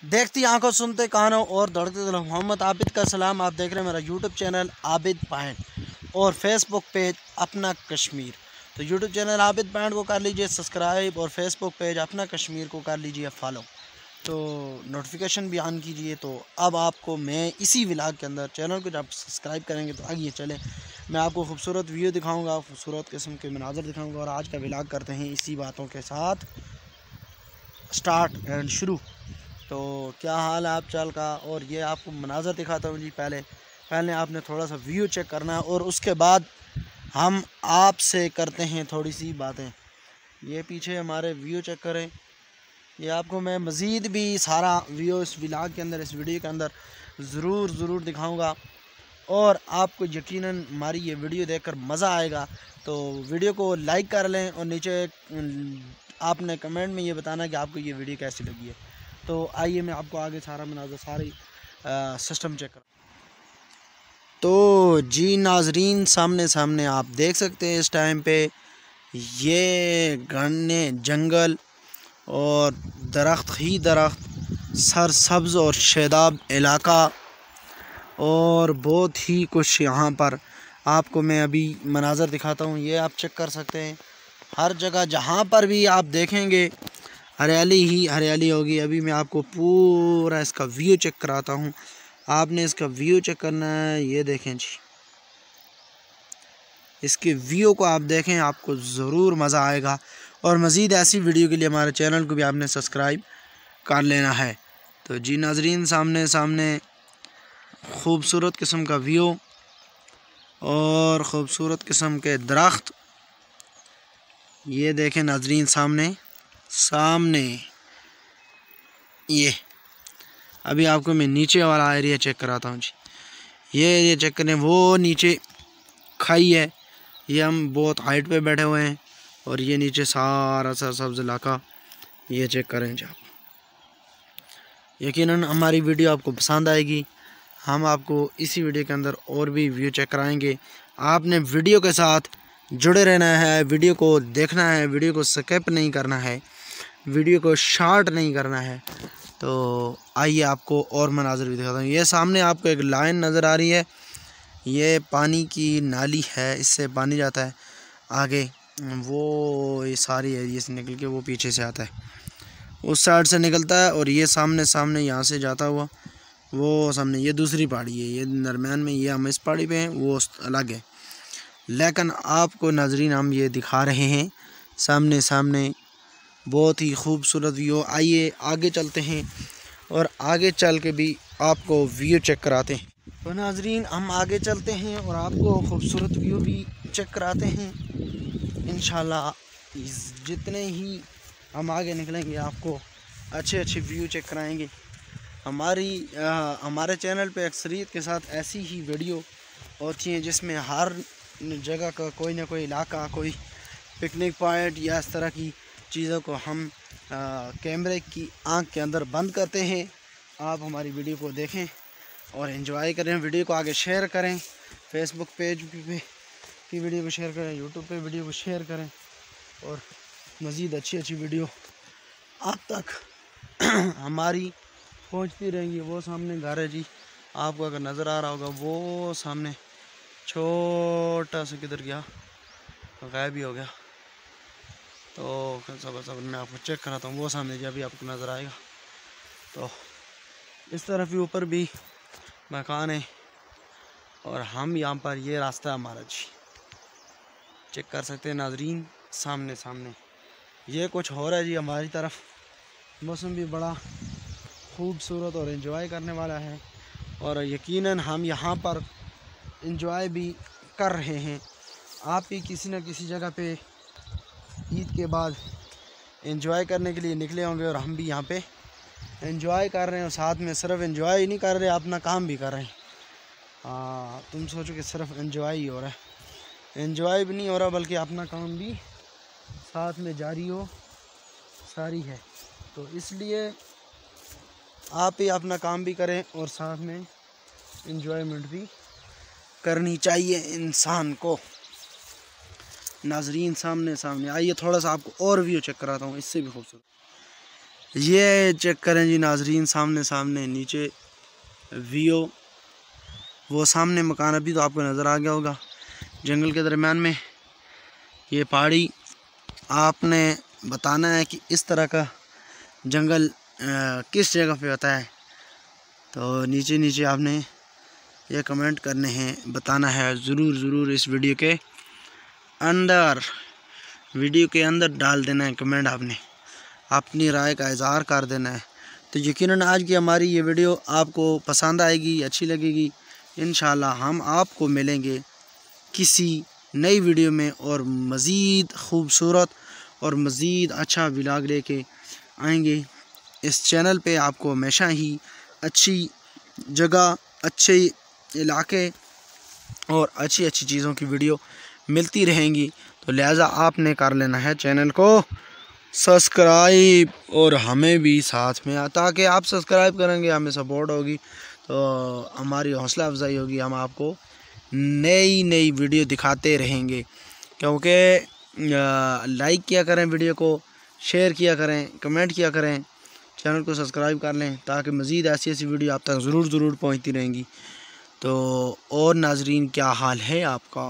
देखती आंखों सुनते कानों और दौड़ते दिलों, मोहम्मद आबिद का सलाम। आप देख रहे हैं मेरा यूट्यूब चैनल आबिद पॉइंट और फेसबुक पेज अपना कश्मीर। तो यूट्यूब चैनल आबिद पॉइंट को कर लीजिए सब्सक्राइब और फेसबुक पेज अपना कश्मीर को कर लीजिए फॉलो, तो नोटिफिकेशन भी ऑन कीजिए। तो अब आपको मैं इसी व्लॉग के अंदर चैनल को जब सब्सक्राइब करेंगे तो आइए चलें, मैं आपको खूबसूरत व्यू दिखाऊंगा, खूबसूरत किस्म के मनाजर दिखाऊंगा। और आज का व्लॉग करते हैं इसी बातों के साथ स्टार्ट एंड शुरू। तो क्या हाल है आप चाल का, और ये आपको मनाजर दिखाता हूँ जी। पहले आपने थोड़ा सा व्यू चेक करना है और उसके बाद हम आपसे करते हैं थोड़ी सी बातें। ये पीछे हमारे व्यू चेक करें, ये आपको मैं मज़ीद भी सारा व्यू इस व्लॉग के अंदर, इस वीडियो के अंदर ज़रूर दिखाऊंगा और आपको यकीनन हमारी ये वीडियो देखकर मज़ा आएगा। तो वीडियो को लाइक कर लें और नीचे आपने कमेंट में ये बताना कि आपको ये वीडियो कैसी लगी है। तो आइए मैं आपको आगे सारा मनाज़र सारी सिस्टम चेक कर। तो जी नाजरीन, सामने आप देख सकते हैं इस टाइम पे ये घने जंगल और दरख्त ही दरख्त, सरसब्ज़ और शेदाब इलाका, और बहुत ही कुछ यहाँ पर आपको मैं अभी मनाज़र दिखाता हूँ। ये आप चेक कर सकते हैं, हर जगह जहाँ पर भी आप देखेंगे हरियाली ही हरियाली होगी। अभी मैं आपको पूरा इसका व्यू चेक कराता हूँ, आपने इसका व्यू चेक करना है। ये देखें जी, इसके व्यू को आप देखें, आपको ज़रूर मज़ा आएगा। और मज़ीद ऐसी वीडियो के लिए हमारे चैनल को भी आपने सब्सक्राइब कर लेना है। तो जी नाजरीन, सामने खूबसूरत किस्म का व्यू और ख़ूबसूरत किस्म के दरख्त, ये देखें नाजरीन सामने ये। अभी आपको मैं नीचे वाला एरिया चेक कराता हूँ जी। ये एरिया चेक करें, वो नीचे खाई है, ये हम बहुत हाइट पे बैठे हुए हैं, और ये नीचे सारा सब्ज़ इलाका ये चेक करें जी आप। यकीनन हमारी वीडियो आपको पसंद आएगी। हम आपको इसी वीडियो के अंदर और भी व्यू चेक कराएंगे। आपने वीडियो के साथ जुड़े रहना है, वीडियो को देखना है, वीडियो को स्किप नहीं करना है, वीडियो को शॉर्ट नहीं करना है। तो आइए आपको और मनाज़र भी दिखाता हूँ। ये सामने आपको एक लाइन नज़र आ रही है, ये पानी की नाली है, इससे पानी जाता है आगे, वो ये सारी एरिया से निकल के वो पीछे से आता है, उस साइड से निकलता है। और ये सामने यहाँ से जाता हुआ वो सामने, ये दूसरी पहाड़ी है, ये दरम्यान में, ये हम इस पहाड़ी पे हैं, वो अलग है। लेकिन आपको नाजरीन हम ये दिखा रहे हैं सामने बहुत ही खूबसूरत व्यू। आइए आगे चलते हैं और आगे चल के भी आपको व्यू चेक कराते हैं। तो नाजरीन, हम आगे चलते हैं और आपको खूबसूरत व्यू भी चेक कराते हैं इंशाल्लाह। जितने ही हम आगे निकलेंगे आपको अच्छे व्यू चेक कराएंगे। हमारे चैनल पे अक्सरियत के साथ ऐसी ही वीडियो होती हैं जिसमें हर जगह का कोई ना कोई इलाका, कोई पिकनिक पॉइंट या इस तरह की चीज़ों को हम कैमरे की आंख के अंदर बंद करते हैं। आप हमारी वीडियो को देखें और एंजॉय करें, वीडियो को आगे शेयर करें, फेसबुक पेज पे की वीडियो को शेयर करें, यूट्यूब पे वीडियो को शेयर करें, और मज़ीद अच्छी वीडियो आप तक हमारी पहुंचती रहेंगी। वो सामने घर है जी, आपको अगर नज़र आ रहा होगा, वो सामने छोटा सा किधर गया, गायब ही हो गया। तो सब मैं आपको चेक कराता हूँ, वो सामने जी अभी आपको नज़र आएगा। तो इस तरफ भी ऊपर भी मकान है, और हम यहाँ पर, ये रास्ता हमारा जी चेक कर सकते हैं नाजरीन। सामने ये कुछ हो रहा है जी हमारी तरफ। मौसम भी बड़ा खूबसूरत और एंजॉय करने वाला है, और यकीनन हम यहाँ पर एंजॉय भी कर रहे हैं। आप भी किसी न किसी जगह पे ईद के बाद एंजॉय करने के लिए निकले होंगे, और हम भी यहाँ पे एंजॉय कर रहे हैं। और साथ में सिर्फ एंजॉय ही नहीं कर रहे, अपना काम भी कर रहे हैं। तुम सोचो कि सिर्फ एंजॉय ही हो रहा है, एंजॉय भी नहीं हो रहा, बल्कि अपना काम भी साथ में जारी हो सारी है। तो इसलिए आप ही अपना काम भी करें और साथ में एंजॉयमेंट भी करनी चाहिए इंसान को। नाजरीन सामने आइए थोड़ा सा आपको और व्यू चेक कराता हूँ, इससे भी खूबसूरत। ये चेक करें जी नाजरीन, सामने सामने नीचे व्यू, वो सामने मकान अभी तो आपको नज़र आ गया होगा जंगल के दरमियान में। ये पहाड़ी आपने बताना है कि इस तरह का जंगल किस जगह पे होता है, तो नीचे नीचे आपने ये कमेंट करने हैं, बताना है ज़रूर इस वीडियो के अंदर डाल देना है कमेंट, आपने अपनी राय का इज़हार कर देना है। तो यकीनन आज की हमारी ये वीडियो आपको पसंद आएगी, अच्छी लगेगी। इंशाल्लाह हम आपको मिलेंगे किसी नई वीडियो में और मज़ीद ख़ूबसूरत और मज़ीद अच्छा व्लॉग लेके आएंगे। इस चैनल पे आपको हमेशा ही अच्छी जगह, अच्छे इलाके और अच्छी चीज़ों की वीडियो मिलती रहेंगी। तो लिहाजा आपने कर लेना है चैनल को सब्सक्राइब और हमें भी साथ में, ताकि आप सब्सक्राइब करेंगे हमें सपोर्ट होगी, तो हमारी हौसला अफजाई होगी, हम आपको नई वीडियो दिखाते रहेंगे। क्योंकि लाइक किया करें वीडियो को, शेयर किया करें, कमेंट किया करें, चैनल को सब्सक्राइब कर लें, ताकि मज़ीद ऐसी वीडियो आप तक ज़रूर पहुंचती रहेंगी। तो और नाजरीन, क्या हाल है आपका?